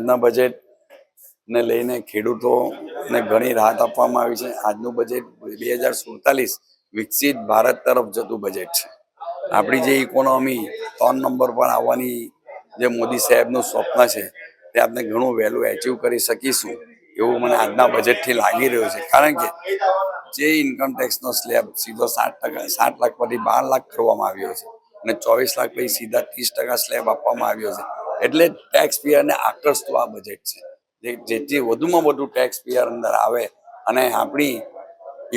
આજના બજેટને લઈને ખેડૂતોને ઘણી રાહત આપવામાં આવી છે. આજનું બજેટ 2047 વિકસિત ભારત તરફ જતું બજેટ છે. આપણી જે ઇકોનોમી 3 નંબર પર આવવાની જે મોદી સાહેબનું સ્વપ્ન છે તે આપણે ઘણું વહેલું એચીવ કરી શકીશું એવું મને આજના બજેટથી લાગી રહ્યું છે. કારણ કે જે ઇન્કમ ટેક્સનો સ્લેબ સીધો 7 લાખ પરથી 12 લાખ કરવામાં આવ્યો છે અને 24 લાખ પછી સીધા 30% સ્લેબ આપવામાં આવ્યો છે. એટલે ટેક્સ પેયરને આકર્ષતું આ બજેટ છે. જેથી વધુમાં વધુ ટેક્સ પેયર અંદર આવે અને આપણી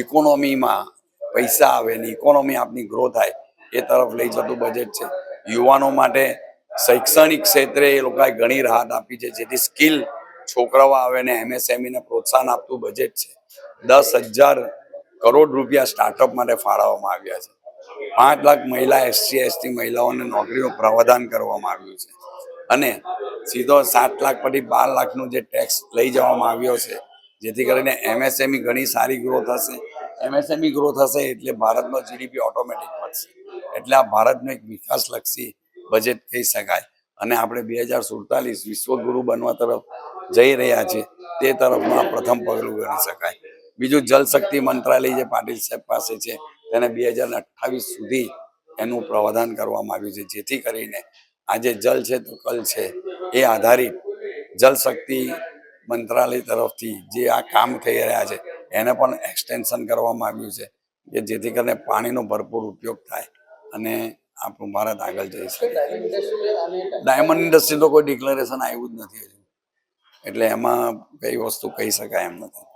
ઇકોનોમીમાં પૈસા આવે ને ઇકોનોમી આપણી ગ્રો થાય એ તરફ લઈ જતું બજેટ છે. યુવાનો માટે શૈક્ષણિક ક્ષેત્રે એ લોકોએ ઘણી રાહત આપી છે, જેથી સ્કિલ છોકરાઓ આવે ને MSME ને પ્રોત્સાહન આપતું બજેટ છે. 10,000 કરોડ રૂપિયા સ્ટાર્ટઅપ માટે ફાળવવામાં આવ્યા છે. 5 લાખ મહિલા SC/ST મહિલાઓને નોકરીનું પ્રાવધાન કરવામાં આવ્યું છે અને સીધો 7 લાખ પરથી 12 લાખનું જે ટેક્સ લઈ જવામાં આવ્યો છે, જેથી કરીને MSME ઘણી સારી ગ્રોથ હશે. MSME ગ્રોથ હશે એટલે ભારતનો GDP ઓટોમેટિક વધશે. એટલે આ ભારતનો એક વિકાસલક્ષી બજેટ કહી શકાય અને આપણે 2047 વિશ્વગુરુ બનવા તરફ જઈ રહ્યા છીએ તે તરફનું આ પ્રથમ પગલું ગણી શકાય. બીજું જલશક્તિ મંત્રાલય જે પાટીલ સાહેબ પાસે છે તેને 2028 સુધી એનું પ્રાવધાન કરવામાં આવ્યું છે, જેથી કરીને આજે જલ છે તો કલ છે એ આધારિત જલશક્તિ મંત્રાલય તરફથી જે આ કામ થઈ રહ્યા છે એને પણ એક્સટેન્શન કરવામાં આવ્યું છે કે જેથી કરીને પાણીનો ભરપૂર ઉપયોગ થાય અને આપણું ભારત આગળ જઈ શકે. ડાયમંડ ઇન્ડસ્ટ્રી તો કોઈ ડિક્લેરેશન આવ્યું જ નથી હજુ, એટલે એમાં કઈ વસ્તુ કહી શકાય એમ નથી.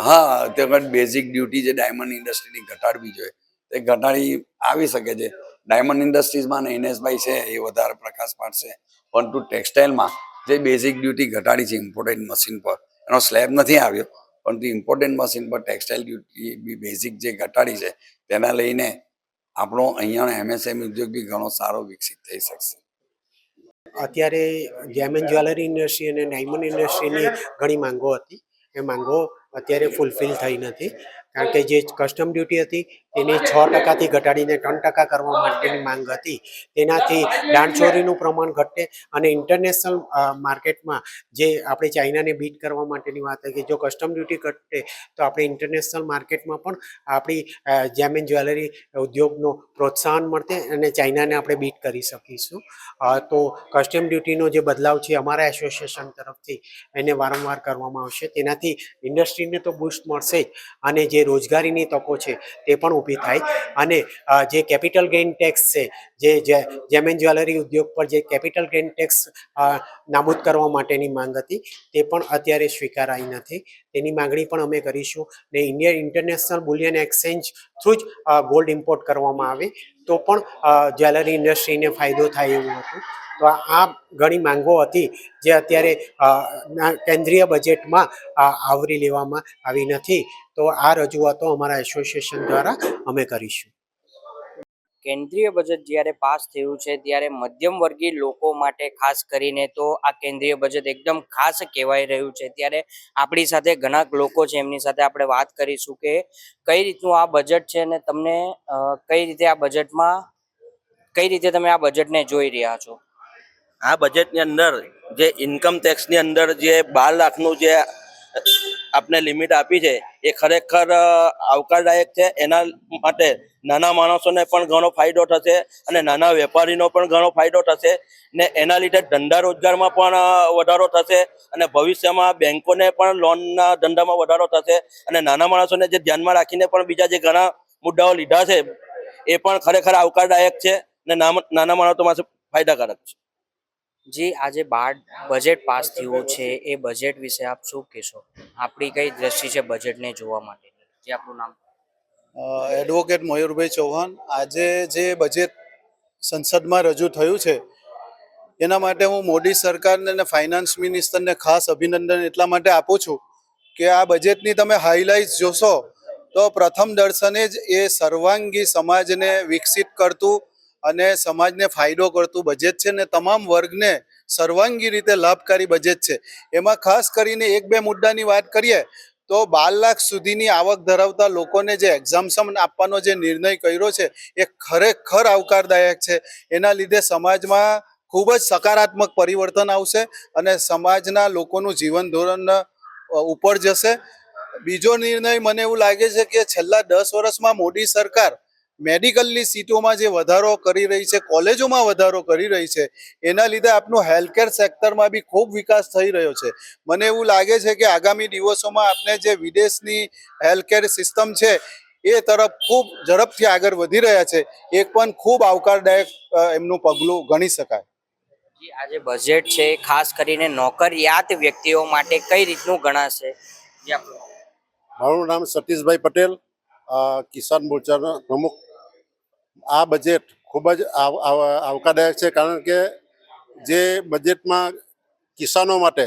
હા, તે બેઝિક ડ્યુટી જે ડાયમંડ ઇન્ડસ્ટ્રીની ઘટાડવી જોઈએ તે ઘટાડી આવી શકે છે. ડાયમંડ ઇન્ડસ્ટ્રીઝમાં NSભાઈ છે એ વધારે પ્રકાશ પાડશે, પરંતુ ટેક્સટાઇલમાં જે બેઝિક ડ્યુટી ઘટાડી છે ઇમ્પોર્ટેન્ટ મશીન પર, એનો સ્લેબ નથી આવ્યો, પરંતુ ઇમ્પોર્ટન્ટ મશીન પર ટેક્સટાઇલ ડ્યુટી બી બેઝિક જે ઘટાડી છે તેના લઈને આપણો અહીંયાનો MSME ઉદ્યોગ બી ઘણો સારો વિકસિત થઈ શકશે. અત્યારે જેમ એન્ડ જ્વેલરી ઇન્ડસ્ટ્રી અને ડાયમંડ ઇન્ડસ્ટ્રીની ઘણી માંગો હતી. એ માંગો અત્યારે ફૂલફિલ થઈ નથી, કારણ કે જે કસ્ટમ ડ્યુટી હતી એની 6% ઘટાડીને 3% કરવા માટેની માંગ હતી. તેનાથી દાણચોરીનું પ્રમાણ ઘટે અને ઇન્ટરનેશનલ માર્કેટમાં જે આપણે ચાઇનાને બીટ કરવા માટેની વાત હતી કે જો કસ્ટમ ડ્યુટી ઘટે તો આપણે ઇન્ટરનેશનલ માર્કેટમાં પણ આપણી જેમ એન્ડ જ્વેલરી ઉદ્યોગનો પ્રોત્સાહન મળશે અને ચાઇનાને આપણે બીટ કરી શકીશું. તો કસ્ટમ ડ્યુટીનો જે બદલાવ છે અમારા એસોસિએશન તરફથી એને વારંવાર કરવામાં આવશે. તેનાથી ઇન્ડસ્ટ્રીને તો બૂસ્ટ મળશે જ અને જે રોજગારીની તકો છે તે પણ ઊભી થાય અને જે કેપિટલ ગેઇન ટેક્સ છે, જે જેમ એન્ડ જ્વેલરી ઉદ્યોગ પર જે કેપિટલ ગેઇન ટેક્સ નાબૂદ કરવા માટેની માંગ હતી તે પણ અત્યારે સ્વીકારાઈ નથી. તેની માંગણી પણ અમે કરીશું ને India international Boolean exchange through જ ગોલ્ડ ઇમ્પોર્ટ કરવામાં આવે તો પણ જ્વેલરી ઇન્ડસ્ટ્રીને ફાયદો થાય એવું હતું. તો આ ઘણી માંગો હતી જે અત્યારે કેન્દ્રીય બજેટમાં આવરી લેવામાં આવી નથી. તો આ રજૂઆતો અમારા એસોસિએશન દ્વારા અમે કરીશું. કેન્દ્રીય બજેટ જ્યારે પાસ થયું છે ત્યારે મધ્યમ વર્ગીય લોકો માટે ખાસ કરીને તો આ કેન્દ્રીય બજેટ એકદમ ખાસ કહેવાય રહ્યું છે. ત્યારે આપણી સાથે ઘણા લોકો છે, એમની સાથે આપણે વાત કરીશું કે કઈ રીતનું આ બજેટ છે અને તમને કઈ રીતે આ બજેટમાં કઈ રીતે તમે આ બજેટને જોઈ રહ્યા છો. આ બજેટની અંદર જે ઇન્કમ ટેક્સની અંદર જે 12 લાખનું જે આપને લિમિટ આપી છે એ ખરેખર આવકારદાયક છે. એના માટે નાના માણસોને પણ ઘણો ફાયદો થશે અને નાના વેપારીનો પણ ઘણો ફાયદો થશે ને એના લીધે ધંધા રોજગારમાં પણ વધારો થશે અને ભવિષ્યમાં બેંકોને પણ લોનના ધંધામાં વધારો થશે અને નાના માણસોને જે ધ્યાનમાં રાખીને પણ બીજા જે ઘણા મુદ્દાઓ લીધા છે એ પણ ખરેખર આવકારદાયક છે ને નાના માણસો માટે ફાયદાકારક છે. જી, આજે બજેટ પાસ થયું છે એ બજેટ વિશે આપ શું કહેશો? આપણી કઈ દ્રષ્ટિ છે બજેટને જોવા માટેની? જે આપણું નામ એડવોકેટ મયુરભાઈ ચૌહાણ. આજે જે બજેટ સંસદમાં રજૂ થયું છે એના માટે હું મોદી સરકારને અને ફાઇનાન્સ મિનિસ્ટરને ખાસ અભિનંદન એટલા માટે આપું છું કે આ બજેટની તમે હાઇલાઇટ્સ જોશો તો પ્રથમ દર્શને જ એ સર્વાંગી સમાજને વિકસિત કરતું અને સમાજને ફાયદો કરતું બજેટ છે ને તમામ વર્ગને સર્વાંગી રીતે લાભકારી બજેટ છે. એમાં ખાસ કરીને 1-2 મુદ્દાની વાત કરીએ તો 12 લાખ સુધીની આવક ધરાવતા લોકોને જે એક્ઝામ્શન આપવાનો જે નિર્ણય કર્યો છે એ ખરેખર આવકારદાયક છે. એના લીધે સમાજમાં ખૂબ જ સકારાત્મક પરિવર્તન આવશે અને સમાજના લોકોનું જીવન ધોરણ ઉપર જશે. બીજો નિર્ણય મને એવું લાગે છે કે છેલ્લા 10 વર્ષમાં મોદી સરકાર મેડિકલની સીટોમાં જે વધારો કરી રહી છે, કોલેજોમાં વધારો કરી રહી છે, એના લીધે આપનું હેલ્થકેર સેક્ટરમાં બી ખૂબ વિકાસ થઈ રહ્યો છે. મને એવું લાગે છે કે આગામી દિવસોમાં આપણે જે વિદેશની હેલ્થકેર સિસ્ટમ છે એ તરફ ખૂબ ઝડપથી આગળ વધી રહ્યા છે. એક પણ ખૂબ આવકારદાયક એમનું પગલું ગણી શકાય. જી, આ જે બજેટ છે એ ખાસ કરીને નોકરિયાત વ્યક્તિઓ માટે કઈ રીતનું ગણાશે? જી, મારું નામ સતીશભાઈ પટેલ, કિસાન મોરચાના પ્રમુખ. આ બજેટ ખૂબ જ આવકારદાયક છે, કારણ કે જે બજેટમાં કિસાનો માટે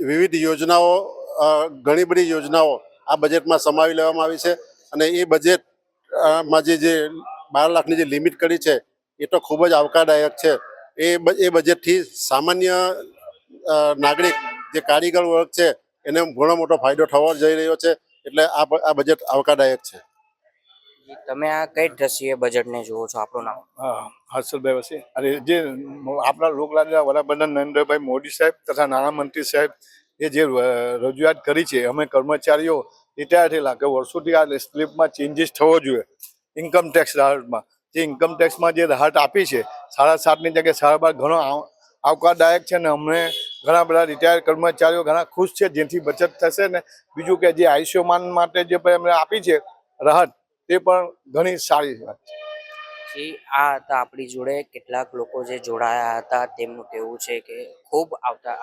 વિવિધ યોજનાઓ, ઘણી બધી યોજનાઓ આ બજેટમાં સમાવી લેવામાં આવી છે. અને એ બજેટમાં જે 12 લાખની જે લિમિટ કરી છે એ તો ખૂબ જ આવકારદાયક છે. એ બજેટથી સામાન્ય નાગરિક, જે કારીગર વર્ગ છે, એને ઘણો મોટો ફાયદો થવા જઈ રહ્યો છે. એટલે આ બજેટ આવકારદાયક છે. તમે આ કઈ દ્રષ્ટિએ બજેટને જુઓ છો? આપણું નામ? હા, હર્ષલભાઈ વસી. અને જે આપણા લોકલાડીલા વડાપ્રધાન નરેન્દ્રભાઈ મોદી સાહેબ તથા નાણામંત્રી સાહેબ એ જે રજૂઆત કરી છે, અમે કર્મચારીઓ રિટાયર થયેલા કે વર્ષોથી આ સ્લીપમાં ચેન્જીસ થવો જોઈએ. ઇન્કમ ટેક્સ રાહતમાં જે ઇન્કમ ટેક્સમાં જે રાહત આપી છે 7.5ની જગ્યાએ 12.5, ઘણો આવકારદાયક છે. અને અમને ઘણા બધા રિટાયર કર્મચારીઓ ઘણા ખુશ છે, જેથી બચત થશે. ને બીજું કે જે આયુષ્યમાન માટે જે અમને આપી છે રાહત, તે પણ ઘણી સારી વાત છે. જી, આ હતા આપણી જોડે કેટલાક લોકો જે જોડાયા હતા. તેમનું કહેવું છે કે ખૂબ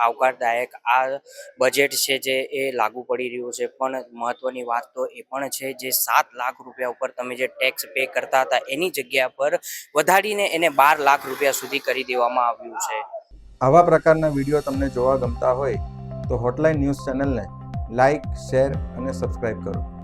આવકારદાયક આ બજેટ છે જે એ લાગુ પડી રહ્યું છે. પણ મહત્વની વાત તો એ પણ છે, જે 7 લાખ રૂપિયા ઉપર તમે જે ટેક્સ પે કરતા હતા એની જગ્યા પર વધારીને એને 12 લાખ રૂપિયા સુધી કરી દેવામાં આવ્યું છે. આવા પ્રકારના વિડીયો તમને જોવા ગમતા હોય તો હોટલાઇન ન્યૂઝ ચેનલને લાઇક, શેર અને સબસ્ક્રાઇબ કરો.